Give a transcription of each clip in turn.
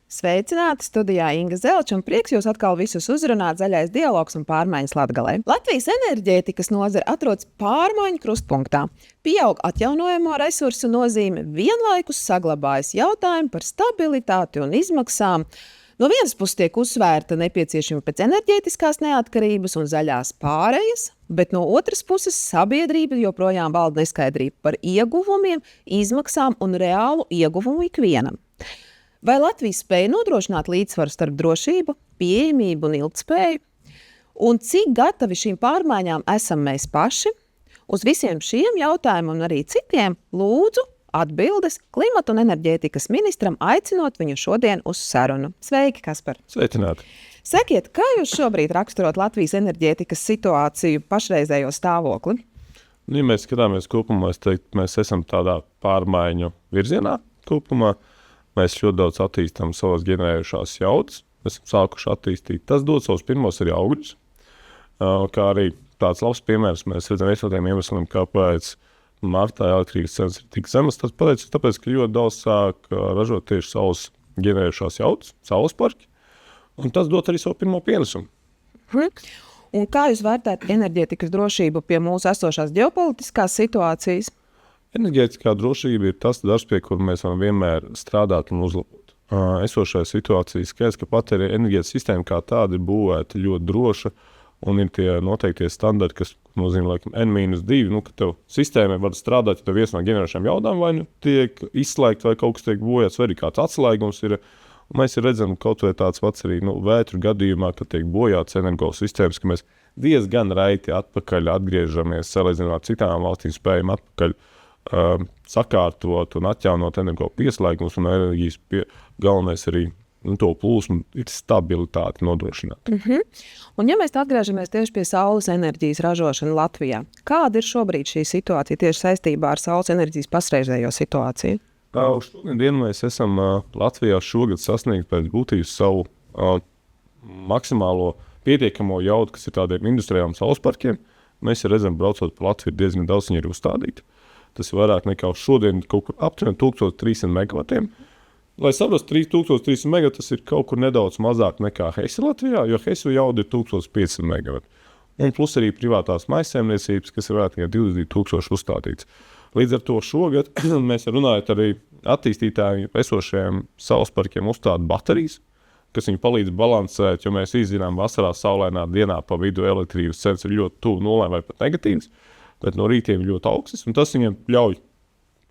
Sveicināti studijā Inga Zelča un prieks jūs atkal visus uzrunāt zaļais dialogs un pārmaiņas Latgalē. Latvijas enerģētikas nozare atrodas pārmaiņu krustpunktā. Pieaug atjaunojamo resursu nozīme, vienlaikus saglabājas jautājumi par stabilitāti un izmaksām. No vienas puses tiek uzsvērta nepieciešamība pēc enerģētiskās neatkarības un zaļās pārejas, bet no otras puses sabiedrība joprojām valda neskaidrība par ieguvumiem, izmaksām un reālu ieguvumu ikvienam. Vai Latvija spēja nodrošināt līdzsvaru starp drošību, pieejamību un ilgtspēju? Un cik gatavi šīm pārmaiņām esam mēs paši? Uz visiem šiem jautājumiem un arī citiem lūdzu atbildes klimata un enerģētikas ministram, aicinot viņu šodien uz sarunu. Sveiki, Kaspar! Sveicināti! Sakiet, kā jūs šobrīd raksturot Latvijas enerģētikas situāciju, pašreizējo stāvokli? Ja mēs skatāmies kopumā, es teiktu, mēs esam tādā pārmaiņu virzienā kopumā. Mēs ļoti daudz attīstām savas ģenerējušās jaudas. Mēs esam sākuši attīstīt. Tas dod savus pirmos arī augļus. Kā arī tāds labs piemērs mēs redzam viens no tiem iemesliem, kāpēc martā elektrības cenas ir tik zemas. Tas pateicis tāpēc, ka ļoti daudz sāk ražot tieši savas ģenerējušās jaudas, saules parki. Un tas dod arī savu pirmo pienesumu. Un kā jūs vērtējat enerģētikas drošību pie mūsu esošās ģeopolitiskās situācijas? Enerģētiskā drošība ir tas darbs, pie kura mēs varam vienmēr strādāt un uzlabot. Esošajā situācijā skaidrs, ka pat arī enerģētikas sistēma kā tāda ir būvēta ļoti droša un ir tie noteiktie standarti, kas nozīmē, laikam, N-2, ka tev sistēmai var strādāt, ja tev viens no ģenerējušām jaudām vai tiek izslēgta vai kaut kas tiek bojāts, vai arī kāds atslēgums ir. Un mēs redzam kaut vai tāds pats arī vētru gadījumā, kad tiek bojāts energosistēmas, ka mēs diezgan raiti atpakaļ atgriežamies, salīdzinot ar citām valstīm spējam atpakaļ sakārtot un atjaunot energo pieslēgumus un enerģijas galvenais arī to plūsmu ir stabilitāti nodrošināt. Un ja mēs atgriežamies tieši pie saules enerģijas ražošana Latvijā, kāda ir šobrīd šī situācija tieši saistībā ar saules enerģijas pašreizējo situāciju? Šodien mēs esam Latvijā šogad sasniegt pēc būtības savu maksimālo pietiekamo jaudu, kas ir tādiem industriāliem saules parkiem. Mēs redzam, braucot pa Latviju, diezgan daudz viņi ir uzstādīti. Tas ir vairāk nekā šodien kaut kur aptuveni 1300 megavatiem. Lai saprastu, 3300 megavati tas ir kaut kur nedaudz mazāk nekā Hesi Latvijā, jo Hesu jauda ir 1500 megavati. Un plus arī privātās maisaimniecības, kas ir vairāk nekā 22,000 uzstādīts. Līdz ar to šogad mēs runājot arī attīstītājiem esošajiem saules parkiem uzstāt baterijas, kas viņu palīdz balansēt, jo mēs izzinām vasarā saulainā dienā pa vidu elektrības cenas ir ļoti tuvu nulē vai pat negatīvas. Bet no rītiem ļoti augstas, un tas viņiem ļauj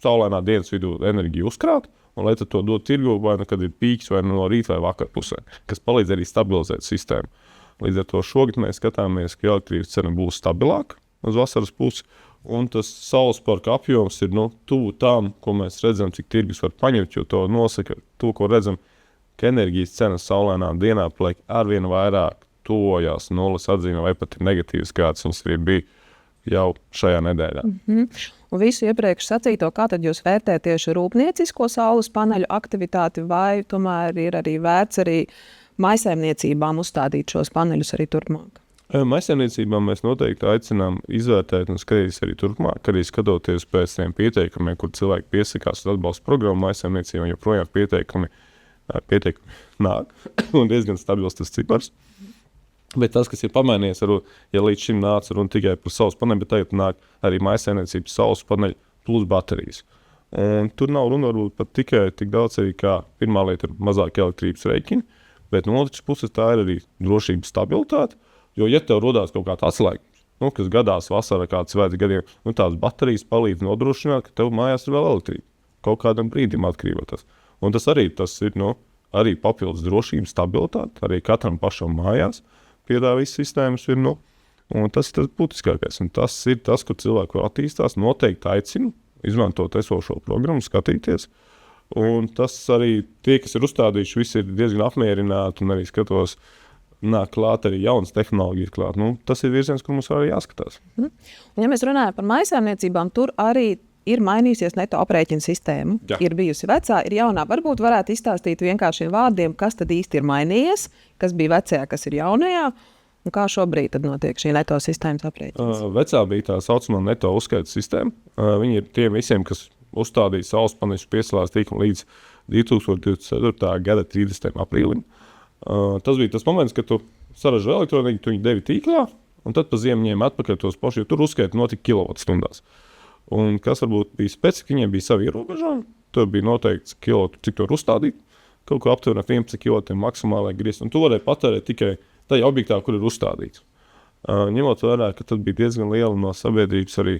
saulainā dienas vidū enerģiju uzkrāt, un lai tad to dod tirgu, vai kad ir pīks, vai no rīta vai vakar pusē, kas palīdz arī stabilizēt sistēmu. Līdz ar to šogad mēs skatāmies, ka elektrības cena būs stabilāka uz vasaras pusi, un tas saules parka apjoms ir tuvu tām, ko mēs redzam, cik tirgus var paņemt, jo to nosaka to, ko redzam, ka enerģijas cenas saulainā dienā paliek arvien vairāk tuvojās nulles atzīmē, vai pat ir negatīvas, kāds viņas arī bija jau šajā nedēļā. Un visu iepriekš sacīto, kā tad jūs vērtējat tieši rūpniecisko saules paneļu aktivitāti, vai tomēr ir arī vērts arī maisaimniecībām uzstādīt šos paneļus arī turpmāk? Maisaimniecībām mēs noteikti aicinām izvērtēt un skatīties arī turpmāk, arī skatoties pēc tiem pieteikumiem, kur cilvēki piesakās uz atbalsta programmu maisaimniecībām, joprojām pieteikumi nāk un diezgan stabils tas cipars. Bet tas, kas ir pamainījies, ja līdz šim nāca runa tikai par saules paneļu, bet tagad nāk arī maisaimniecības saules paneļu plus baterijas. Un tur nav runa varbūt pat tikai tik daudz arī kā pirmā lieta ir mazāk elektrības rēķini, bet no otras puses tā ir arī drošības stabilitāte, jo ja tev rodās kaut kāds atslēgums, kas gadās vasarā kāds svētku gadiem, tās baterijas palīdz nodrošināt, ka tev mājās ir vēl elektrība. Kaut kādam brīdim atkrīvotas. Un tas ir arī papildus drošības stabilitāte, arī katram pašam mājās. Piedāvā visas sistēmas ir, un tas ir tas būtiskākais. Un tas ir tas, kur cilvēki var attīstās, noteikti aicinu izmantot esošo programmu, skatīties. Un tas arī tie, kas ir uzstādījuši, visi ir diezgan apmierināti un arī skatos, nāk klāt arī jaunas tehnoloģijas klāt. Tas ir virziens, kur mums arī jāskatās. Un ja mēs runājam par maisaimniecībām, tur arī ir mainījusies neto aprēķina sistēma. Jā. Ir bijusi vecā, ir jaunā. Varbūt varētu izstāstīt vienkāršiem vārdiem, kas tad īsti ir mainījies, kas bija vecajā, kas ir jaunajā, un kā šobrīd tad notiek šī neto sistēmas aprēķins. Vecā bija tā saucamā neto uzskaita sistēma. Viņi ir tiem visiem, kas uzstādīja saules paneļus pieslēgts tīklam līdz 2024. gada 30. aprīlim. Tas bija tas moments, kad tu saražo elektroenerģiju, tu viņu devi tīklā, un tad pa ziemu ņēma atpakaļ tos pašus, jo tur uzskaita notika kilovatstundās. Un kas varbūt bija specifika, viņiem bija savi ierobežojumi, tur bija noteikts kilovatstu, cik tur uzstādīt, kaut ko aptuveni 11 kilovatiem maksimālai griezt, un tu varēji patērēt tikai tajā objektā, kur ir uzstādīts. Ņemot vērā, ka tad bija diezgan liela no sabiedrības arī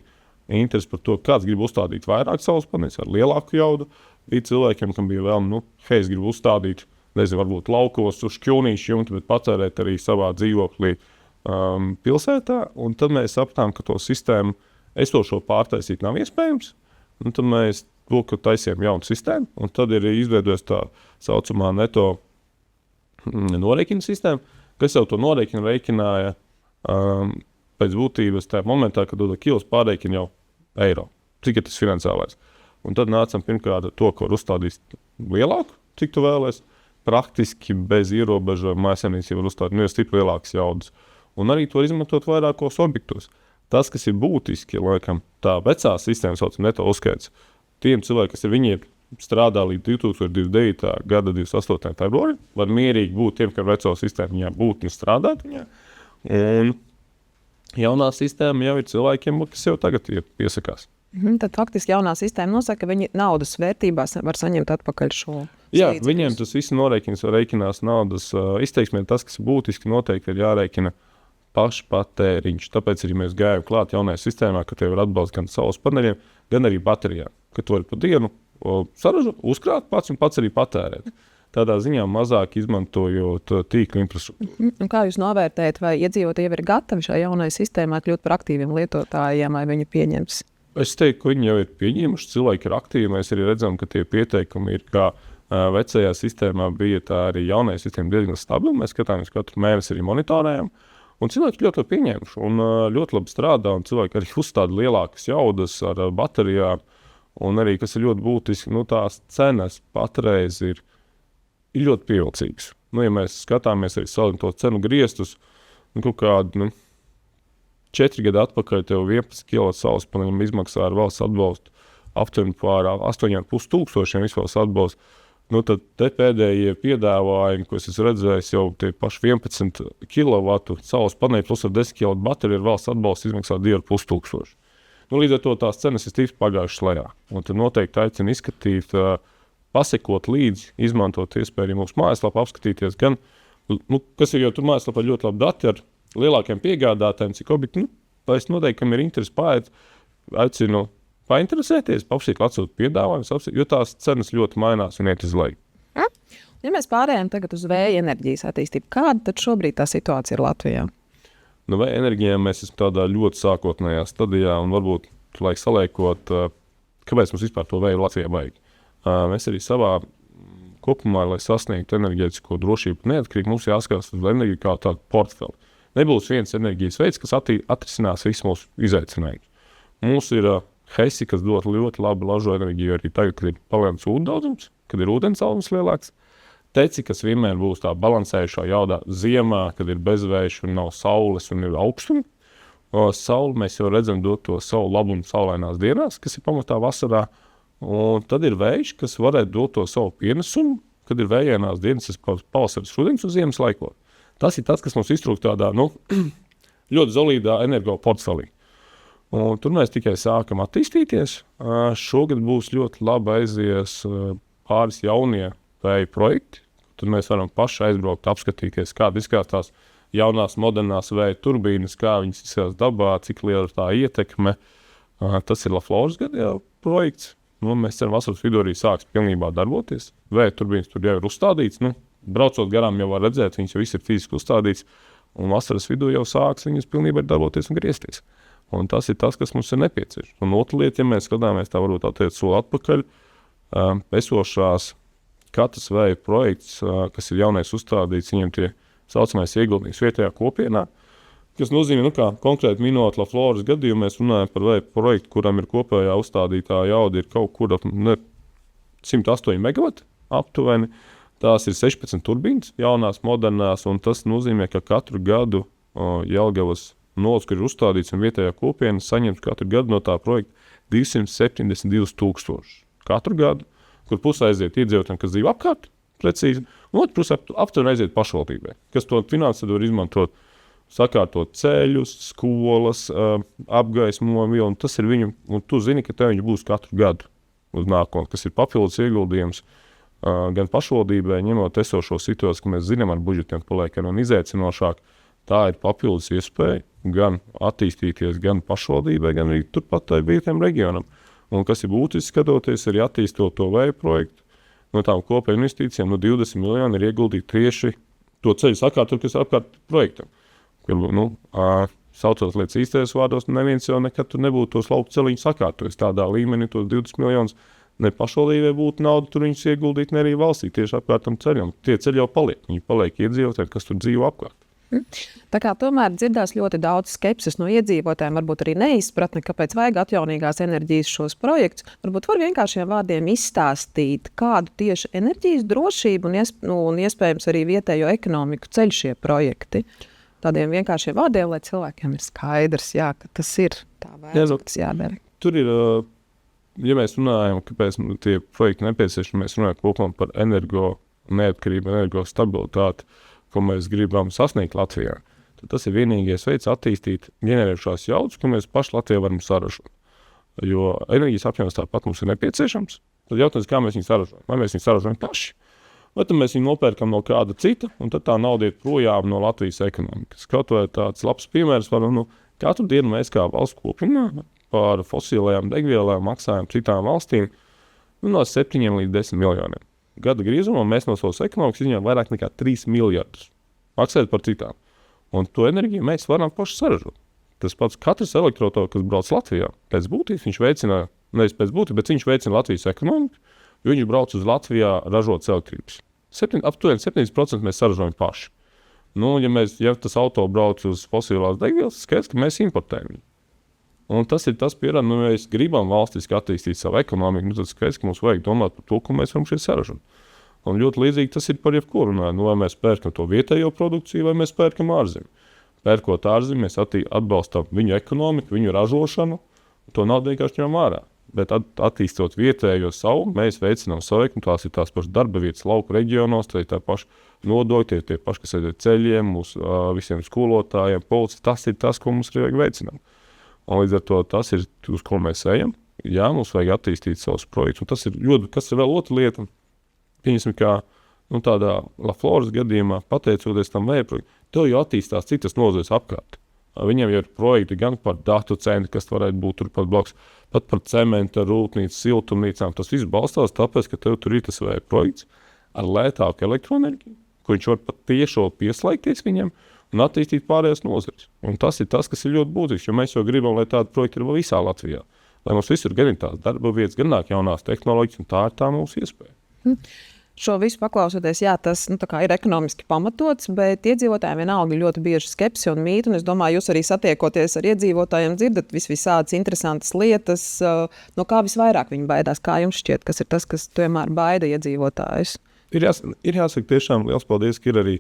interesi par to, kāds grib uzstādīt vairāk saules paneļus ar lielāku jaudu. Bija cilvēkiem, kam bija vēlme, es gribu uzstādīt, nezinu, varbūt laukos uz šķūnīšu jumtu, bet patērēt arī savā dzīvoklī pilsētā. Un tad mēs sapratām, ka to sistēmu esošo pārtaisīt nav iespējams. Un tad mēs taisījām jaunu sistēmu, un tad ir izveidojas tā saucamā neto norēķina sistēma, kas jau to norēķinu rēķināja pēc būtības tajā momentā, kad kilos pārreikina jau eiro. Cik ir tas finansiālais? Un tad nācam pirmkārt to, ko uzstādīs lielāku, cik tu vēlies, praktiski bez ierobežojuma mājsaimniecība var uzstādīt stipri lielākas jaudas. Un arī to izmantot vairākos objektos. Tas, kas ir būtiski, laikam, tā vecā sistēma sauc neto uzskaits, tiem cilvēkiem, kas ir viņi strādā līdz 2029. gada 28. februārim, var mierīgi būt tiem, kam veco sistēmu viņā būt un strādāt viņā. Un jaunā sistēma jau ir cilvēkiem, kas jau tagad ir piesakās. Tad faktiski jaunā sistēma nosaka, ka viņi naudas vērtībās var saņemt atpakaļ šo. Jā, viņiem tas viss rēķinās naudas izteiksmē. Tas, kas ir būtiski, noteikti ir jārēķina pašpatēriņš. Tāpēc arī mēs gājām klāt jaunajā sistēmā, ka tev ir atbalsts gan saules paneļiem, gan arī baterijām. Ka tu vari pa dienu saražot, uzkrāt pats un pats arī patērēt. Tādā ziņā mazāk izmantojot tīkla infrastruktūru. Un kā jūs novērtējat, vai iedzīvotāji jau ir gatavi šai jaunai sistēmai kļūt par aktīviem lietotājiem, vai viņi pieņems? Es teiktu, ka viņi jau ir pieņēmuši, cilvēki ir aktīvi. Mēs arī redzam, ka tie pieteikumi ir, kā vecajā sistēmā bija, tā arī jaunajā sistēma diezgan stabila. Mēs skatāmies katru mēnesi arī monitorējam. Un cilvēki ļoti labi pieņēmuši un ļoti labi strādā. Un cilvēki arī uzstāda lielākas jaudas ar baterijām. Un arī, kas ir ļoti būtiski, tās cenas patreiz ir ļoti pievilcīgas. Ja mēs skatāmies arī salīdzinot to cenu griestus, kaut kādu 4 gadu atpakaļ tev 11 kW saules paneļiem izmaksā ar valsts atbalstu aptuveni pār 8,5 tūkstošiem vispār atbalstu. Tad te pēdējie piedāvājumi, ko es redzēju, jau tie paši 11 kW saules paneļi plus ar 10 kW bateriju ar valsts atbalstu izmaksā 2,5 tūkstoši. Līdz ar to tās cenas ir tīri pagājušas lejā. Un tad noteikti aicinu izskatīt, pasekot līdzi, izmantot iespēju mūsu mājaslapā, apskatīties gan, kas ir jau tur mājaslapā ļoti labi dati ar lielākiem piegādātājiem, cik objekti, es noteikti, kam ir interesi pārēt, aicinu painteresēties, apsīt atsūt piedāvājumus, jo tās cenas ļoti mainās un iet uz leju. Ja mēs pārējām tagad uz vēja enerģijas attīstību, kāda tad šobrīd tā situācija ir Latvijā? Vēja enerģijā mēs esam tādā ļoti sākotnējā stadijā un varbūt, laik saliekot, kāpēc mums vispār to vēju Latvijā vajag. Mēs arī savā kopumā, lai sasniegtu enerģētisko drošību neatkarīgi, mums jāskatās uz enerģiju kā tādu portfeli. Nebūs viens enerģijas veids, kas atrisinās visus mūsu izaicinājumus. Mums ir HESI, kas dod ļoti labi lažo enerģiju arī tagad, kad ir palielināts ūdens daudzums, kad ir ūdens daudzums lielāks. Teci, kas vienmēr būs tā balansējušā jaudā ziemā, kad ir bezvējš un nav saules un ir augstumi. Sauli mēs jau redzam dot to savu labumu saulainās dienās, kas ir pamatā vasarā. Un tad ir vējš, kas varētu dot to savu pienesumu, kad ir vējainās dienas, tas pavasaris, rudens un ziemas laikos. Tas ir tas, kas mums iztrūk tādā ļoti solīdā energo portfelī. Un tur mēs tikai sākam attīstīties. Šogad būs ļoti labi aizies pāris jaunie vēja projekti. Tad mēs varam paši aizbraukt, apskatīties, kāda izskatās jaunās modernās vēja turbīnas, kā viņas izskatās dabā, cik liela ir tā ietekme. Tas ir Lafloras gada projekts. Mēs ceram, vasaras vidū arī sāks pilnībā darboties. Vēja turbīnas tur jau ir uzstādīts. Braucot garām jau var redzēt, viņas jau viss ir fiziski uzstādīts. Un vasaras vidū jau sāks viņas pilnībā darboties un griezties. Un tas ir tas, kas mums ir nepieciešams. Un otra lieta, ja mēs skatāmies tā varbūt attiec soli atpakaļ, esošās katras vēja projekts, kas ir jaunais uzstādīts, viņiem tie saucamais ieguldījums vietējā kopienā, kas nozīmē, kā konkrēti minot Lafloras gadījumu, mēs runājam par vēja projektu, kuram ir kopējā uzstādītā jauda ir kaut kur 108 MW aptuveni. Tās ir 16 turbīnas, jaunās, modernās, un tas nozīmē, ka katru gadu Jelgavas nolas, kur ir uzstādīts un vietējā kopiena, saņems katru gadu no tā projekta 272 000. Katru gadu kur pusē aiziet iedzīvotājiem, kas dzīvo apkārt, precīzi, un otru pusē aptuveni aiziet pašvaldībai, kas to finansu var izmantot, sakārtot ceļus, skolas, apgaismojumu, un tas ir viņu, un tu zini, ka tev viņi būs katru gadu uz nākotni, kas ir papildus ieguldījums gan pašvaldībai, ņemot esošo situāciju, ka mēs zinām, ar budžetiem paliek un izaicinošāk, tā ir papildus iespēja gan attīstīties gan pašvaldībai, gan arī turpat tai vietējiem reģionam. Un kas ir būtiski skatoties, arī attīstot to vēju projektu, no tām kopēju investīcijām, no 20 miljoni ir ieguldīti tieši to ceļu sakārtot, kas apkārt projektam. Saucot lietas īstajos vārdos, neviens jau nekad tur nebūtu tos lauku celiņus sakārtojis. Tādā līmenī tos 20 miljonus ne pašvaldībai būtu nauda, tur viņus ieguldīt, ne arī valstī tieši apkārtam ceļam. Tie ceļi jau paliek, viņi paliek iedzīvotājiem, kas tur dzīvo apkārt. Tā kā tomēr dzirdās ļoti daudz skepses no iedzīvotājiem, varbūt arī neizpratne, kāpēc vajag atjaunīgās enerģijas šos projektus. Varbūt var vienkāršiem vārdiem izstāstīt, kādu tieši enerģijas drošību un iespējams arī vietējo ekonomiku ceļ šie projekti. Tādiem vienkāršiem vārdiem, lai cilvēkiem ir skaidrs, ka tas ir tā vērts, kas jādara. Tur ir, ja mēs runājam, kāpēc tie projekti nepieciešami, mēs runājam kopumā par energo neatkarību, energo stabilitāti, ko mēs gribam sasniegt Latvijā, tad tas ir vienīgais veids attīstīt ģenerējušās jaudas, ko mēs paši Latvijā varam saražot. Jo enerģijas apjoms tāpat mums ir nepieciešams. Tad jautājums, kā mēs viņu saražojam? Vai mēs viņu saražojam paši? Vai tad mēs viņu nopērkam no kāda cita, un tad tā nauda iet projām no Latvijas ekonomikas. Kaut vai tāds labs piemērs var, katru dienu mēs kā valsts kopumā par fosilajām degvielām maksājam citām valstīm no 7 līdz 10 miljoniem. Gada griezumā mēs no savas ekonomikas izņemam vairāk nekā 3 miljardus. Maksājot par citām. Un to enerģiju mēs varam paši saražot. Tas pats katrs elektroautorāts, kas brauc Latvijā, pēc būtības viņš veicina, nevis pēc būtības, bet viņš veicina Latvijas ekonomiku, jo viņš brauc uz Latvijā ražot elektrības. Aptuveni 7% mēs saražojam paši. Ja tas auto brauc uz fosilās degvielas, skaidrs, ka mēs importējam viņu. Un tas ir tas pierāda, ja mēs gribam valstiski attīstīt savu ekonomiku, tad skaidrs, ka mums vajag domāt par to, ko mēs varam šeit saražot. Un ļoti līdzīgi tas ir par jebkuru runājumu. Vai mēs pērkam to vietējo produkciju, vai mēs pērkam ārzemi. Pērkot ārzemi, mēs atbalstam viņu ekonomiku, viņu ražošanu, to naudu vienkārši ņemam ārā. Bet attīstot vietējo savu, mēs veicinām savu ekonomiku, tās ir tās pašas darba vietas lauku reģionos, tā paši nodokļi, tie paši, kas aiziet ceļiem, visiem skolotājiem, policijas, tas ir tas, ko mums vajag veicināt. Un līdz ar to tas ir, uz ko mēs ejam. Jā, mums vajag attīstīt savus projektus. Un tas ir ļoti, kas ir vēl otra lieta. Pieņemsim, kā tādā Lafloras gadījumā, pateicoties tam vēja projektam, tev jau attīstās citas nozares apkārt. Viņiem jau ir projekti gan par datu centru, kas varētu būt turpat blakus, pat par cementa rūpnīcu, siltumnīcām. Tas viss balstās tāpēc, ka tev tur ir tas vēja projekts ar lētāku elektroenerģiju, ko viņš var pat tiešo pieslēgties viņiem un attīstīt pārējās nozares. Un tas ir tas, kas ir ļoti būtisks, jo mēs jau gribam, lai tādi projekti ir visā Latvijā. Lai mums visur gan ir tās darba vietas, gan nāk jaunās tehnoloģijas, un tā ir tā mūsu iespēja. Šo visu paklausoties, tas ir ekonomiski pamatots, bet iedzīvotājiem vienalga ļoti bieži skepsi un mīti, un es domāju, jūs arī satiekoties ar iedzīvotājiem dzirdat visādas interesantas lietas, no kā visvairāk viņi baidās. Kā jums šķiet, kas ir tas, kas tomēr baida iedzīvotājus? Ir jāsaka tiešām liels paldies, ka ir arī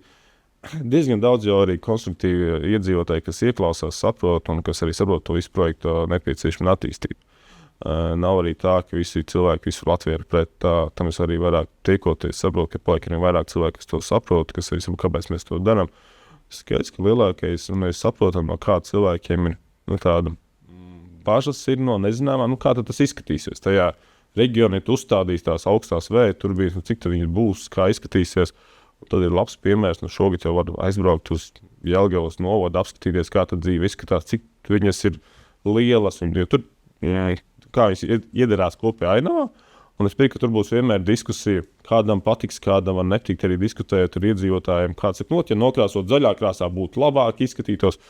diezgan daudz jau arī konstruktīvi iedzīvotāji, kas ieklausās, saprot un kas arī saprot to visu projektu nepieciešamību attīstību. Nav arī tā, ka visi cilvēki visur Latvijā ir pret tam es arī vairāk tiekoties, saprotu, ka paliek arī vairāk cilvēki, kas to saprot, kas arī saprot, kāpēc mēs to darām. Skaidrs, ka lielākais, un mēs saprotam, no kā cilvēkiem ir tāda bažas ir no nezināmā, kā tad tas izskatīsies. Tajā reģionā ir uzstādījis tās augstās vēja turbīnas, cik tad viņas būs, kā izskatīsies. Un tad ir labs piemērs, šogad jau var aizbraukt uz Jelgavas novadu, apskatīties, kā tad dzīve izskatās, cik viņas ir lielas. Tur, kā viņas iedarās kopējā ainavā. Un es piekrītu, ka tur būs vienmēr diskusija, kādam patiks, kādam var netikt, arī diskutējot ar iedzīvotājiem. Kāds ir ja nokrāsot zaļā krāsā būtu labāk izskatītos,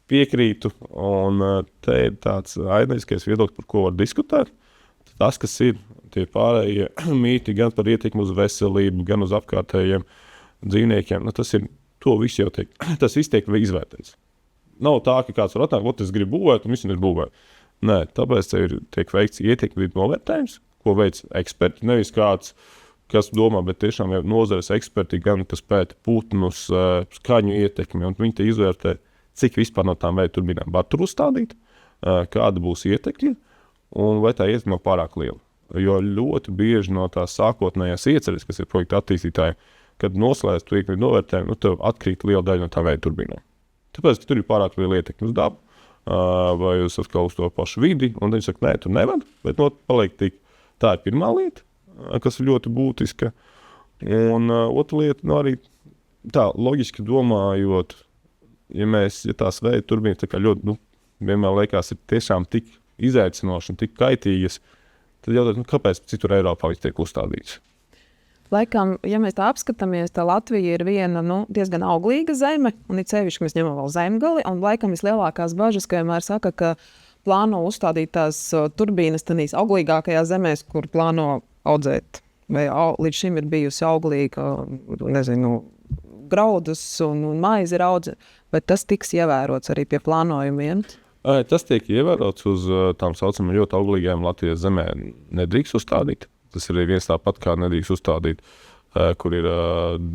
piekrītu. Un te ir tāds ainaiskais viedoklis, par ko var diskutēt. Tas, kas ir tie pārējie mīti gan par ietekmi uz veselību, gan uz apkārtējiem dzīvniekiem, tas ir, to visu jau tas viss tiek izvērtēts. Nav tā, ka kāds var atnākt, es gribu būvēt, un visi nebūvēt. Nē, tāpēc tiek veikts ietekmi novērtējums, ko veic eksperti, nevis kāds, kas domā, bet tiešām jau nozares eksperti, gan kas pēta putnus, skaņu ietekmi, un viņi te izvērtē, cik vispār no tām vēja turbīnām var tur uzstādīt, kāda būs ietekme, un vai tā ietekme nav pārāk liela. jo ļoti bieži no tās sākotnējās ieceres, kas ir projekta attīstītāji, kad noslēdz to ikni novērtējumu, tev atkrīt liela daļa no tā veida turbīnām. Tāpēc, ka tur ir pārāk liela ietekme uz dabu, vai uz atkal uz to pašu vidi, un viņi saka, nē, tu nevar, bet paliek tik. Tā ir pirmā lieta, kas ir ļoti būtiska. Un otra lieta, arī tā loģiski domājot, ja tās veida turbīnas tā kā ļoti, vienmēr liekas, ir tiešām tik izaicinoši un tik kaitīgas, tad jautāt, kāpēc citur Eiropā viss tiek uzstādīts? Laikam, ja mēs tā apskatāmies, tad Latvija ir viena diezgan auglīga zeme, un it sevišķi mēs ņemam vēl zemgali, un laikam vislielākās bažas, ka vienmēr saka, ka plāno uzstādīt tās turbīnas tādīs auglīgākajās zemēs, kur plāno audzēt, vai līdz šim ir bijusi auglīga, graudus un maizi ir audzēt, bet tas tiks ievērots arī pie plānojumiem. Tas tiek ievērots uz tām saucamām ļoti auglīgajām Latvijas zemē. Nedrīkst uzstādīt. Tas ir viens tāpat, kā nedrīkst uzstādīt, kur ir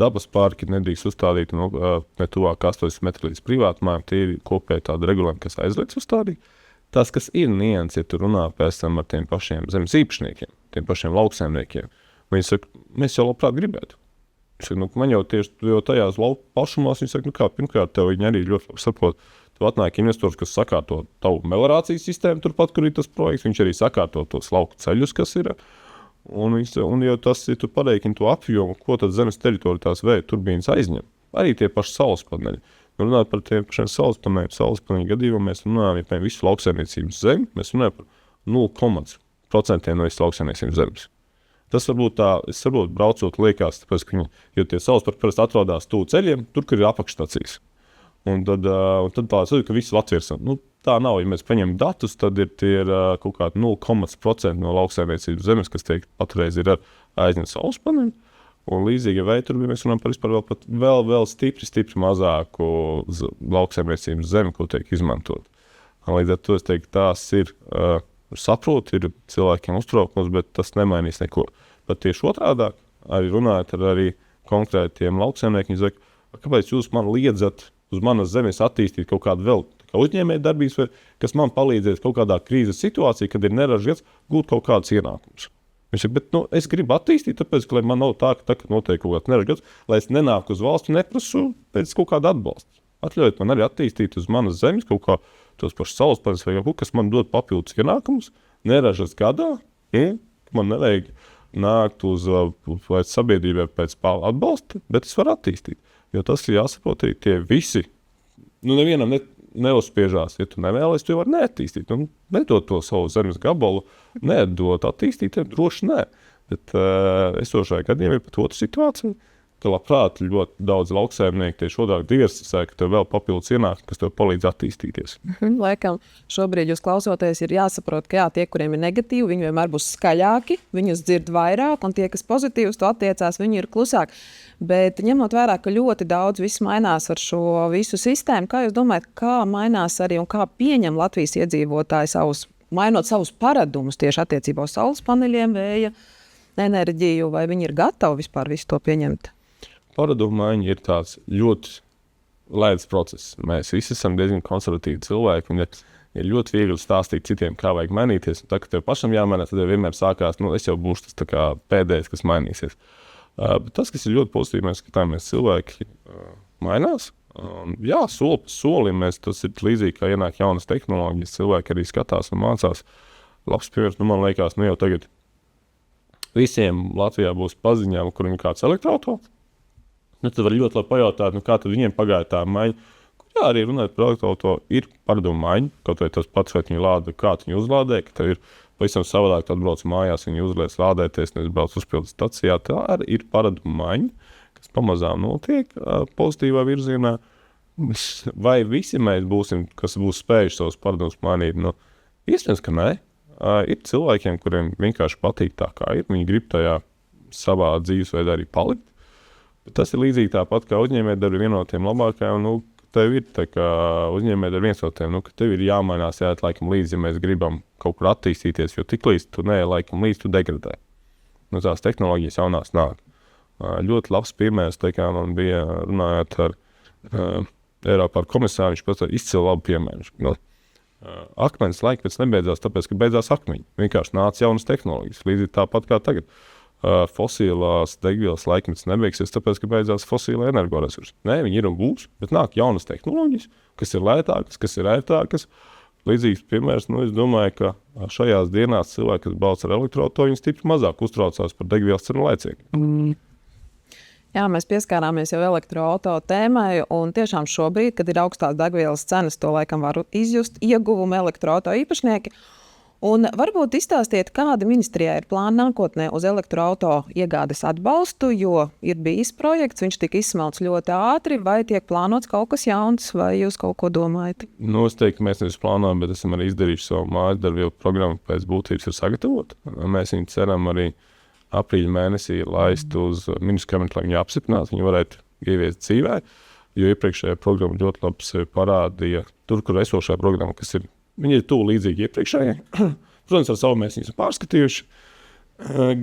dabas parki, nedrīkst uzstādīt ne tuvāk 80 metri līdz privātmājām. Tie ir kopēji tādi regulējumi, kas aizliedz uzstādīt. Tas, kas ir nians, ja tu runā pēc tam ar tiem pašiem zemes īpašniekiem, tiem pašiem lauksaimniekiem, viņi saka, mēs jau labprāt gribētu. Viņš saka, man jau tieši tajās lauku pašumās, viņi saka, pirmkārt, tev viņi arī ļoti labi saprot. Tu atnāk investors, kas sakārto tavu melorācijas sistēmu turpat, kur ir tas projekts, viņš arī sakārto tos lauku ceļus, kas ir. Un jau tas, ja tu pareikini to apjomu, ko tad zemes teritorija tās vēja turbīnas aizņem. Arī tie paši saules paneļi. Runājot par tiem pašiem saules paneļu gadījumā, mēs runājam par visu lauksaimniecības zemi, mēs runājam par 0,% no visas lauksaimniecības zemes. Tas varbūt braucot liekas, tāpēc, ka jo tie saules parki parasti atrodas tuvu ceļiem, tur, kur ir apakšstacijas. Un tad tā ka visi Latvijas tā nav. Ja mēs paņemam datus, tad ir kaut kādi 0,% no lauksaimniecības zemes, kas patreiz ir aizņemta saules paneļi. Un līdzīgi vēja turbīna mēs runājam par vispār vēl stipri mazāku lauksaimniecības zemi, ko tiek izmantot. Līdz ar to es teiktu, tās ir saprot, ir cilvēkiem uztraukums, bet tas nemainīs neko. Bet tieši otrādāk, arī runājot ar arī konkrētiem lauksaimniekiem, viņi saka, kāpēc jūs man liedzat uz manas zemes attīstīt kaut kādu vēl uzņēmēju darbības, kas man palīdzēs kaut kādā krīzes situācijā, kad ir neražs gūt kaut kādus ienākumus. Viņš saka, bet es gribu attīstīt, tāpēc, ka man nav tā, ka notiek kaut kāds neražs gads, lai es nenāku uz valstu un neprasu pēc kaut kāda atbalsta. Atļaujiet man arī attīstīt uz manas zemes kaut kā tos pašus saules paneļus vai kaut kas man dod papildus ienākumus, neražas gadā, man nevajag nākt uz sabiedrībai pēc atbalsta, bet es varu attīstīt. Jo tas ir jāsaprot arī tie visi. Nevienam neuzspiežās, ja tu nevēlies, tu vari neattīstīt. Nedot to savu zemes gabalu, nedot attīstīt, droši nē. Bet esošajā gadījumā ir pat otra situācija, ka labprāt ļoti daudz lauksaimnieku tieši otrāk diversificē, ka tev vēl papildus ienākumi, kas tev palīdz attīstīties. Laikam šobrīd jūs klausoties ir jāsaprot, ka tie, kuriem ir negatīvi, viņi vienmēr būs skaļāki, viņus dzird vairāk, un tie, kas pozitīvs to attiecās, viņi ir klusāki. Bet ņemot vērā, ka ļoti daudz viss mainās ar šo visu sistēmu, kā jūs domājat, kā mainās arī un kā pieņem Latvijas iedzīvotāji mainot savus paradumus tieši attiecībā uz saules paneļiem, vēja enerģiju, vai viņi ir gatavi vispār visu to pieņemt? Paradumu maiņa ir tāds ļoti lēns process. Mēs visi esam diezgan konservatīvi cilvēki, un ir ļoti viegli stāstīt citiem, kā vajag mainīties. Un tā, ka tev pašam jāmainās, tad vienmēr sākās, es jau būšu tas tā kā pēdējais, kas mainīsies. Bet tas, kas ir ļoti pozitīvi, mēs skatāmies, cilvēki mainās. Jā, soli pa solim, tas ir līdzīgi, kā ienāk jaunas tehnoloģijas, cilvēki arī skatās un mācās. Labs piemērs, man liekas, jau tagad visiem Latvijā būs paziņām, kur ir kāds elektroautos. Tad var ļoti labi pajautāt, kā tad viņiem pagāja tā maiņa. Jā, arī runājot par elektroauto, ir paradumu maiņa, kaut vai tas pats, vai viņi lāda, kā viņi uzlādē, ka tev ir pavisam savādāk, tad brauc mājās, viņi uzliek lādēties, nevis brauc uzpildu stacijā. Tā arī ir paradumu maiņa, kas pamazām notiek pozitīvā virzienā. Vai visi mēs būsim, kas būs spējuši savus paradumus mainīt? Iespējams, ka nē. Ir cilvēkiem, kuriem vienkārši patīk tā, kā ir. Viņi grib tajā savā dzīvesveidā arī palikt. Bet tas ir līdzīgi tāpat, kā uzņēmējdarbi viena no tiem labākajiem. Tev ir tā kā uzņēmējdarbi viens no tiem, ka tev ir jāmainās, jāiet laikam līdzi, ja mēs gribam kaut kur attīstīties, jo tiklīdz tu neej laikam līdzi, tu degradē. Tās tehnoloģijas jaunās nāk. Ļoti labs piemērs, man bija runājot ar Eiropā ar komisāru, viņš pats izcili labu piemēru. akmens laikmets nebeidzās tāpēc, ka beidzās akmeņi. Vienkārši nāca jaunas tehnoloģijas, līdzīgi tāpat kā tagad. Fosilās degvielas laikmets nebeigsies, tāpēc, ka beidzās fosīlā energoresursi. Nē, viņi ir un būs, bet nāk jaunas tehnoloģijas, kas ir lētākas, kas ir ērtākas. Līdzīgs piemērs, es domāju, ka šajās dienās cilvēki, kas brauc ar elektroauto, viņi stipri mazāk uztraucās par degvielas cenu lēcienu. Jā, mēs pieskārāmies jau elektroauto tēmai, un tiešām šobrīd, kad ir augstās degvielas cenas, to laikam var izjust ieguvumu elektroauto īpašnieki. Un varbūt izstāstiet, kāda ministrijā ir plāna nākotnē uz elektroauto iegādes atbalstu, jo ir bijis projekts, viņš tika izsmelts ļoti ātri, vai tiek plānots kaut kas jauns, vai jūs kaut ko domājat? Es teiktu, ka mēs nevis plānojam, bet esam arī izdarījuši savu mājas darbu, jo programma pēc būtības ir sagatavota. Mēs viņu ceram arī aprīļa mēnesī laist uz ministru kabinetu, lai viņu apstiprinātu, viņu varētu ieviest dzīvē, jo iepriekšējā programma ļoti labi sevi parādīja tur, kur esošā programma, kas ir, viņi ir tuvu līdzīgi iepriekšējai. Protams, ar savu mēs viņus paskatījuši,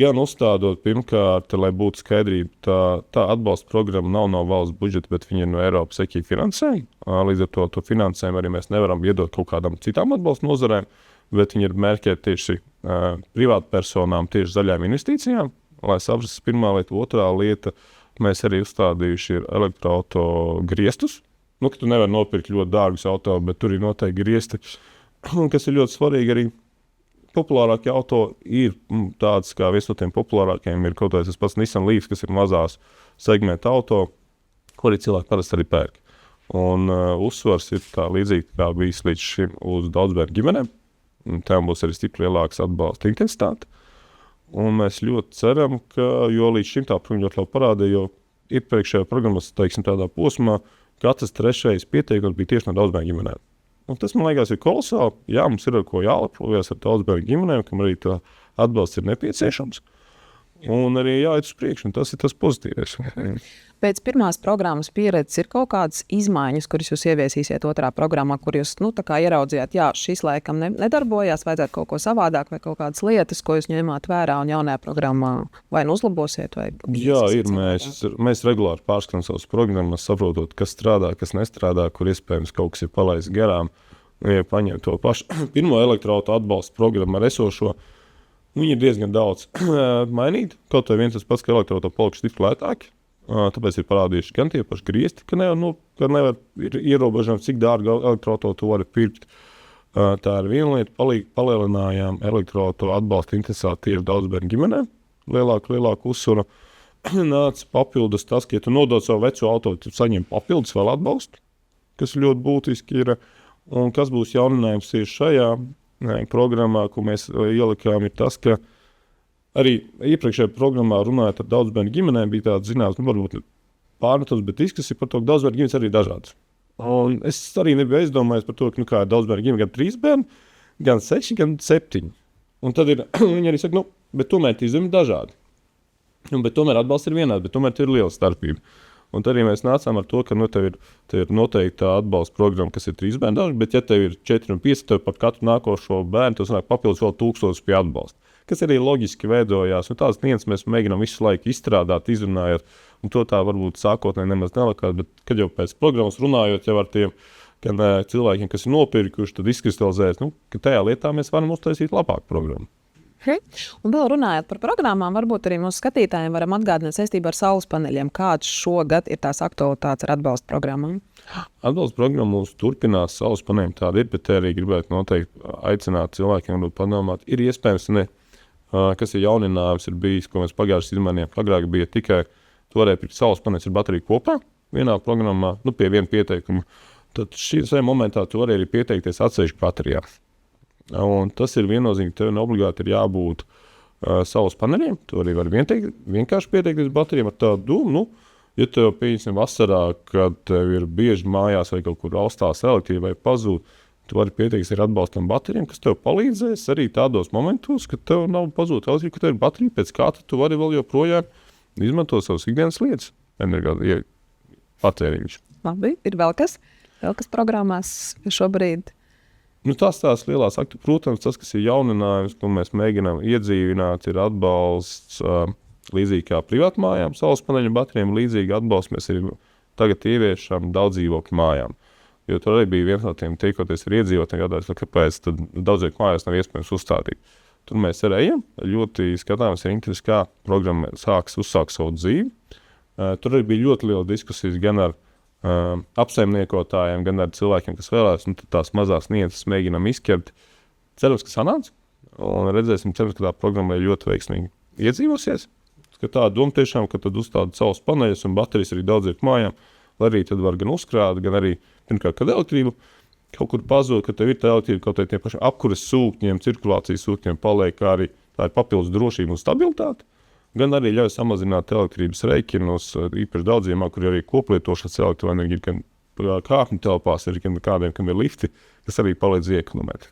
gan uzstādot pirmkārt, lai būtu skaidrība, tā atbalsta programma nav no valsts budžeta, bet viņa ir no Eiropas EKI finansējuma. Līdz ar to finansējumu arī mēs nevaram iedot kaut kādām citām atbalsta nozarēm, bet viņi ir mērķēti tieši privātpersonām, tieši zaļām investīcijām, lai saprastu pirmā lieta. Otrā lieta, mēs arī uzstādījuši ir elektroauto griestus. Ka tu nevari nopirkt ļoti dārgus auto, bet tur ir noteikti griesti. Un kas ir ļoti svarīgi, arī populārākie auto ir tāds, kā viens no tiem populārākajiem ir kaut kāds tas pats Nissan Leaf, kas ir mazās segmenta auto, ko arī cilvēki parasti arī pērk. Un uzsvars ir tā līdzīgi kā bijis līdz šim uz daudzbērnu ģimenēm. Tām būs arī stipri lielāks atbalsta intensitāte. Un mēs ļoti ceram, ka, jo līdz šim tā programma ļoti labi parādīja, jo iepriekšējā programmas, teiksim, tādā posmā, katrs trešais pieteikums bija tieši no daudzbērnu ģimenēm. Un tas, man liekas, ir kolosāli. Jā, mums ir ar ko jālepojas ar daudzbērnu ģimenēm, kam arī tā atbalsts ir nepieciešams. Un arī jāiet uz priekšu, un tas ir tas pozitīvais. Pēc pirmās programmas pieredzes ir kaut kādas izmaiņas, kuras jūs ieviesīsiet otrā programmā, kur jūs tā kā ieraudzījāt, jā, šis laikam nedarbojās, vajadzētu kaut ko savādāk vai kaut kādas lietas, ko jūs ņēmāt vērā un jaunajā programmā vai uzlabosiet? Vai jā, ir. Mēs regulāri pārskatām savas programmas, saprotot, kas strādā, kas nestrādā, kur iespējams kaut kas ir palaists garām. Ja paņem to pašu pirmo elektroauto atbalsta programmu ar esošo, viņi ir diezgan daudz mainīti. Kaut vai viens tas pats, ka elektroauto palikuši stipri lētāki. Tāpēc ir parādījuši gan tie paši griesti, ka nevar ir ierobežojums, cik dārgu elektroauto tu vari pirkt. Tā ir viena lieta. Palielinājām elektroauto atbalsta intensitāti ir daudzbērnu ģimenēm. Lielāku uzsvaru. Nāca papildus tas, ka ja tu nodod savu veco auto, tu saņem papildus vēl atbalstu, kas ļoti būtiski ir. Un kas būs jauninājums tieši šajā programmā, ko mēs ielikām, ir tas, ka arī iepriekšējā programmā runājot ar daudzbērnu ģimenēm bija tāds zināms, varbūt pārmetums, bet izskatās par to, ka daudzbērnu ģimenes arī ir dažādas. Un es arī nebiju aizdomājies par to, ka kā ir daudzbērnu ģimene, gan 3 bērni, gan 6, gan 7. Un tad ir, viņi arī saka, bet tomēr tie ir dažādi. Bet tomēr atbalsts ir vienāds, bet tomēr ir liela starpība. Un tad arī mēs nācām ar to, ka tev ir noteikti tā atbalsta programma, kas ir 3 bērni, bet ja tev ir 4 un 5, tev par katru nākošo bērnu, tas nāk papildus vēl 1000 pie atbalsta. Kas arī loģiski veidojās. Un tās dienas mēs mēģinām visu laiku izstrādāt, izrunājot, un to tā varbūt sākotnēji nemaz nelikās, bet kad jau pēc programmas runājot jau ar tiem cilvēkiem, kas ir nopirkuši, tad izkristalizējas, ka tajā lietā mēs varam uztaisīt labāku programmu. Un vēl runājot par programmām, varbūt arī mūsu skatītājiem varam atgādināt saistībā ar saules paneļiem, kāds šogad ir tās aktualitātes ar atbalsta programmām. Atbalsta programma mums turpinās, saules paneļiem tāda ir, bet arī gribētu noteikti aicināt cilvēkiem padomāt. Ir iespējams, kas ir jauninājums, ir bijis, ko mēs pagājušajā izmainījām. Agrāk bija tikai, tu varēji pirkt saules paneļus ar bateriju kopā vienā programmā, pie viena pieteikuma. Tad šajā momentā tu vari arī pieteikties atsevišķi baterijā. Un tas ir viennozīmīgi, tev obligāti ir jābūt saules paneļiem. Tu arī vari vienkārši pieteikties baterijām ar tādu domu. Ja tev, pieņemsim, vasarā, kad tev ir bieži mājās vai kaut kur austās elektrība vai pazūd, tu vari pieteikties ar atbalstam baterijām, kas tev palīdzēs arī tādos momentos, kad tev nav pazūd elektrība, ka tev ir baterija, pēc kā tu vari vēl joprojām izmantot savas ikdienas lietas, patēriņš. Labi, ir vēl kas programmās šobrīd? Tās lielās akti, protams, tas, kas ir jauninājums, ko mēs mēģinām iedzīvināt, ir atbalsts līdzīgi kā privātmājām, saules paneļu baterijām, līdzīgi atbalsts mēs arī tagad ieviešam daudzdzīvokļu mājām. Jo tur arī bija viens no tiem tiekoties ar iedzīvotājiem, jādās, kāpēc tad daudziem mājās nav iespējams uzstādīt. Tur mēs arī ejam, ļoti skatāmies ar interesi, kā programma uzsāks savu dzīvi. Tur arī bija ļoti liela diskusijas gan ar apsaimniekotājiem, gan ar cilvēkiem, kas vēlēs, tās mazās nianses mēģinām izķert. Cerams, ka sanāc, un redzēsim, cerams, ka tā programma ir ļoti veiksmīgi iedzīvosies. Ka tā doma tiešām, ka tad uzstāda savus paneļus un baterijas arī daudziem mājām, lai arī tad var gan uzkrāt, gan arī, pirmkārt, kad elektrību kaut kur pazūd, ka tev ir tā elektrība kaut tiem pašiem apkuras sūkņiem, cirkulācijas sūkņiem paliek, kā arī tā ir papildus drošība un stabilitāte, gan arī ļauj samazināt elektrības rēķinus, īpaši daudziem, kur arī koplietošanas elektroenerģija ir gan kāpņu telpās, ir gan kādiem, kam ir lifti, kas arī palīdz iekonomēt.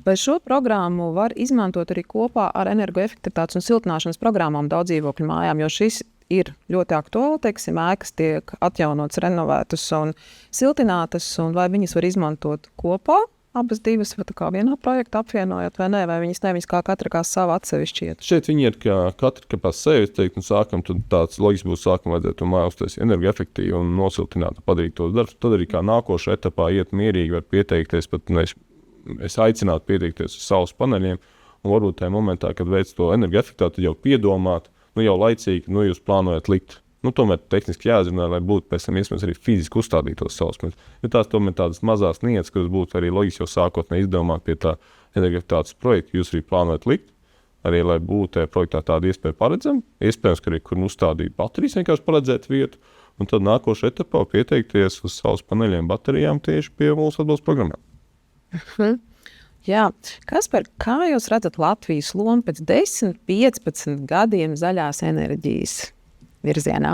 Vai šo programmu var izmantot arī kopā ar energoefektivitātes un siltināšanas programmām daudzdzīvokļu mājām, jo šis ir ļoti aktuāli, teiksim, ēkas tiek atjaunotas, renovētas un siltinātas, un vai viņas var izmantot kopā, abas divas, vai tā kā vienā projektā apvienojot, vai nē, vai viņas nevis kā katra kā savu atsevišķi iet? Šeit viņi ir katra kā pēc sevis, teikt, un sākam, tad tāds loģiski būs sākam vajadzētu māju uztaisīt energoefektīvi un nosiltināt, padarīt tos darbus. Tad arī kā nākošā etapā iet mierīgi, var pieteikties, pat es aicinātu pieteikties uz saules paneļiem, un varbūt tajā momentā, kad veic to energoefektivitāti, jau piedomāt, jau laicīgi, jūs plānojat likt. Tomēr tehniski jāzina, lai būtu pēc tam iespējams arī fiziski uzstādīt tos saules paneļus. Jo tās tomēr tādas mazās nianses, kas būtu arī loģiski jau sākotnēji izdomāt pie tā energoefektivitātes projekta, jūs arī plānojat likt, arī lai būtu tajā projektā tāda iespēja paredzama. Iespējams, ka arī kur uzstādīt baterijas, vienkārši paredzēt vietu, un tad nākošajā etapā pieteikties uz saules paneļiem baterijām tieši pie mūsu atbalsta programmām. Jā. Kaspar, kā jūs redzat Latvijas lomu pēc 10, 15 gadiem zaļās enerģijas virzienā?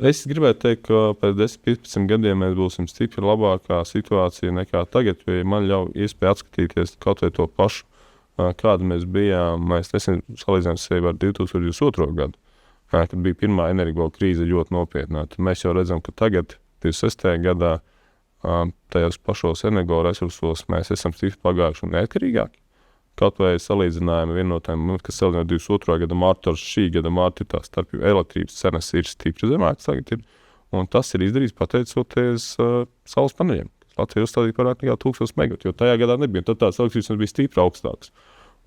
Es gribētu teikt, ka pēc 10-15 gadiem mēs būsim stipri labākā situācija nekā tagad, jo man ļauj iespēja atskatīties kaut vai to pašu, kāda mēs bijām. Mēs nesen salīdzinām sevi ar 2022. gadu, kad bija pirmā energo krīze ļoti nopietnā. Tad mēs jau redzam, ka tagad, 26. gadā, tajos pašos energoresursos mēs esam stipri pagājuši un neatkarīgāki. Kaut vai salīdzinājumi viena no tām, kas salīdzinājumi 22. gada mārtu ar šī gada mārtu, tā starp elektrības cenas ir stipri zemākas tagad ir, un tas ir izdarīts pateicoties saules paneļiem. Latvija uzstādīja vairāk nekā 1000 megavatu, jo tajā gadā nebija, tad tās elektrības bija stipri augstākas.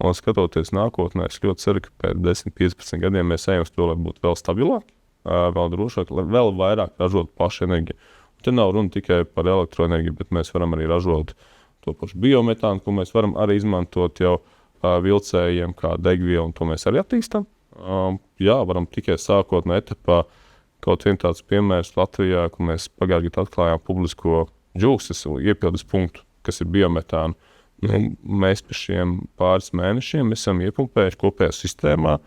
Un skatoties nākotnē, es ļoti ceru, ka pēc 10-15 gadiem mēs ejam uz to, lai būtu vēl stabilāk, vēl drošāk, lai vēl vairāk ražot pašu enerģiju. Te nav runa tikai par elektroenerģiju, bet mēs varam arī ražot to pašu biometānu, ko mēs varam arī izmantot jau vilcējiem kā degvielu, un to mēs arī attīstam. Varam tikai sākot no etapā kaut vien tāds piemērs Latvijā, kur mēs pagājušajā gadā atklājām publisko džūkstes iepildes punktu, kas ir biometāna. Mēs pēc šiem pāris mēnešiem esam iepumpējuši kopējā sistēmā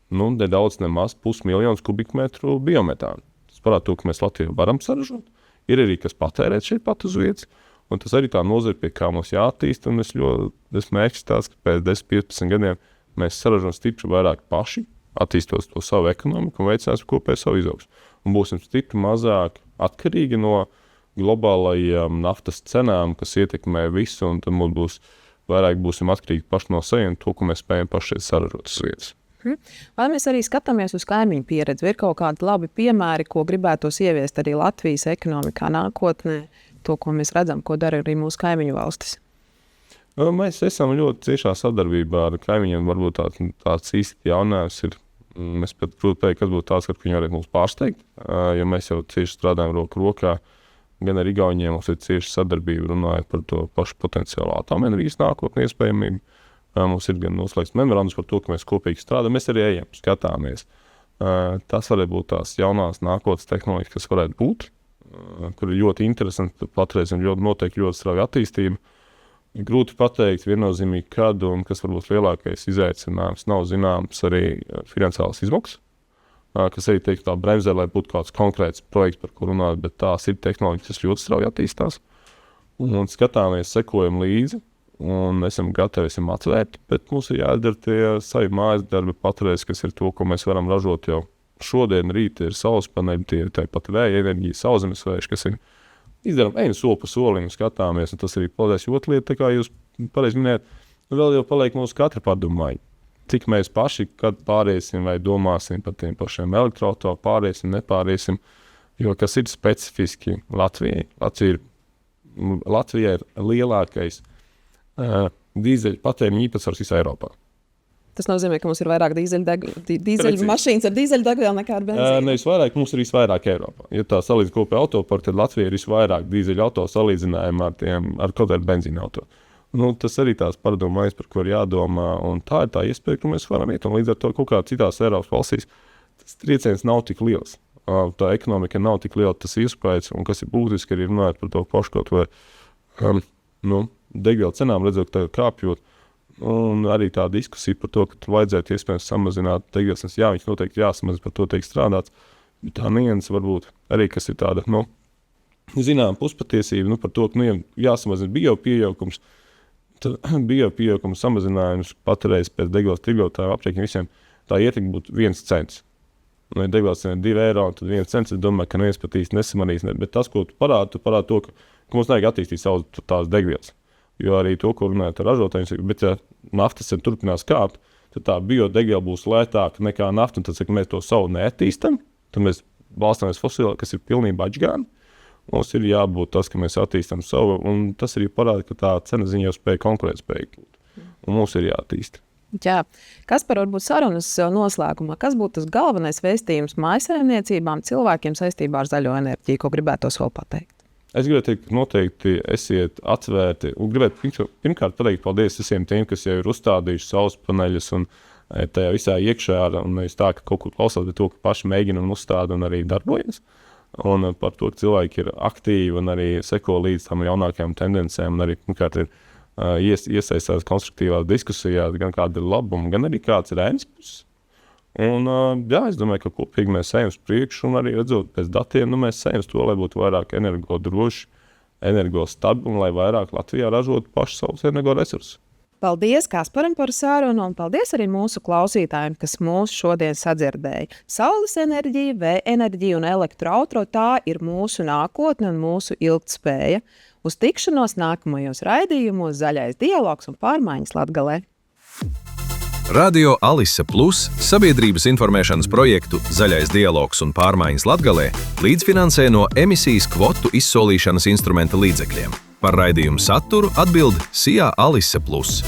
nedaudz nemaz 500 000 kubikmetru biometānu. Tas parāda to, ka mēs Latvijā varam saražot. Ir arī, kas patērēt šeit pat uz vietas, un tas arī tā nozara, pie kā mums jāattīst, un es esmu mērķis tāds, ka pēc 10-15 gadiem mēs saražam stipri vairāk paši, attīstot to savu ekonomiku un veicināsim kopēju savu izaugsmu. Un būsim stipri mazāk atkarīgi no globālajām naftas cenām, kas ietekmē visu, un tad mums būsim atkarīgi paši no sevis un to, ko mēs spējam paši šeit saražot uz vietas. Vai mēs arī skatāmies uz kaimiņu pieredzi? Ir kaut kādi labi piemēri, ko gribētos ieviest arī Latvijas ekonomikā nākotnē, to, ko mēs redzam, ko dara arī mūsu kaimiņu valstis? Mēs esam ļoti ciešā sadarbībā ar kaimiņiem. Varbūt tāds īsti jaunājums ir, mēs pat grūti teikt, kas būtu tāds, ka viņi varētu mūs pārsteigt, jo mēs jau cieši strādājam roku rokā, gan ar Igauniem mums ir cieša sadarbība runājot par to pašu potenciālu atomenerģijas nākotni iespējamību. Mums ir gan noslēgts memorandums par to, ka mēs kopīgi strādājam, mēs arī ejam, skatāmies. Tas varētu būt tās jaunās nākotnes tehnoloģijas, kas varētu būt, kur ir ļoti interesanti, patreiz un noteikti ļoti strauja attīstība. Grūti pateikt viennozīmīgi, kad un kas varbūt lielākais izaicinājums nav zināms arī finansiālas izmaksas, kas arī teikt tā bremzē, lai būtu kāds konkrēts projekts, par ko runāt, bet tās ir tehnoloģijas, kas ļoti strauji attīstās. Un skatāmies, sekojam līdzi. Un esam gatavi, esam atvērti, bet mums ir jādara tie savi mājas darbi patreiz, kas ir to, ko mēs varam ražot jau šodien, rīt ir saules paneļi, tie ir tāpat vēja enerģija, sauszemes vējš, kas ir izdarām ejam soli pa solim, skatāmies, un tas arī paldies. Otra lieta, tā kā jūs pareizi minējat, vēl jau paliek mūsu katra padomāji. Cik mēs paši, kad pāriesim vai domāsim par tiem pašiem elektroautoriem, pāriesim, nepāriesim, jo kas ir specifiski Latvijai. Latvija ir Latvijā ir lielākais dīzeļu patēriņa īpatsvars visā Eiropā. Tas nozīmē, ka mums ir vairāk dīzeļu mašīnas ar dīzeļdegvielu nekā ar benzīnu. Nevis vairāk, mums ir visvairāk Eiropā. Ja tā salīdz kopēju autoparku, tad Latvija ir visvairāk dīzeļu auto salīdzinājumā ar kaut kādu benzīnu auto. Tas arī tās paradomājas, par ko ir jādomā, un tā ir tā iespēja, ka mēs varam iet, un līdz ar to kaut kā citās Eiropas valstīs tas trieciens nav tik liels. Tā ekonomika nav tik liela, tas iespējas, un kas ir būtiski arī runājot par to pašu kaut vai degvielu cenām, redzot, ka tā ir kāpjot, un arī tā diskusija par to, ka vajadzētu iespējams samazināt degvielas. Jā, viņš noteikti jāsamazina, par to tiek strādāts, bet tā nianse varbūt arī, kas ir tāda, zinām, puspatiesība, par to, ka jāsamazina biopieaugums, tad biopieauguma samazinājums patreiz pēc degvielas tirgotāju aprēķinu visiem, tā ietekme būtu 1 cents. Ja degvielas cena ir 2 eiro, tad 1 cents, es domāju, ka neviens pat īsti nesamanīs, bet tas, ko tu parādi to, ka mums nevajag attīstīt savus tās degvielas. Jo arī to, ko runājot ar ražotājiem, bet ja naftas cena turpinās kāpt, tad tā biodegviela būs lētāka nekā nafta, un tad, ka mēs to savu neattīstam, tad mēs balstāmies fosilā, kas ir pilnībā atžgāni. Mums ir jābūt tas, ka mēs attīstam savu, un tas arī parāda, ka tā cena ziņā jau spēja konkurētspējīgi būt. Un mums ir jāattīst. Jā. Kas par varbūt sarunas noslēgumā? Kas būtu tas galvenais vēstījums mājsaimniecībām, cilvēkiem saistībā ar zaļo enerģiju, ko gribētos vēl pateikt? Es gribētu teikt, ka noteikti esiet atvērti un gribētu pirmkārt pateikt paldies visiem tiem, kas jau ir uzstādījuši saules paneļus un tajā visā iekšā, un nevis tā, ka kaut kur klausās, bet to, ka paši mēģina un uzstāda un arī darbojas. Un par to, ka cilvēki ir aktīvi un arī seko līdz tam jaunākajām tendencēm un arī pirmkārt ir iesaistās konstruktīvās diskusijās, gan kāda ir labuma, gan arī kāds ir ēnas puses. Un, es domāju, ka kopīgi mēs ejam uz priekšu un arī redzot pēc datiem, mēs ejam to, lai būtu vairāk energodroši, energostabili un lai vairāk Latvijā ražotu paši savus energoresursus. Paldies Kasparam par sarunu un paldies arī mūsu klausītājiem, kas mūs šodien sadzirdēja. Saules enerģija, vēja enerģija un elektroautorāta tā ir mūsu nākotne un mūsu ilgtspēja. Uz tikšanos nākamajos raidījumos Zaļais dialogs un pārmaiņas Latgalē. Radio Alise Plus sabiedrības informēšanas projektu Zaļais dialogs un pārmaiņas Latgalē līdzfinansē no emisijas kvotu izsolīšanas instrumenta līdzekļiem. Par raidījumu saturu atbild SIA Alise Plus.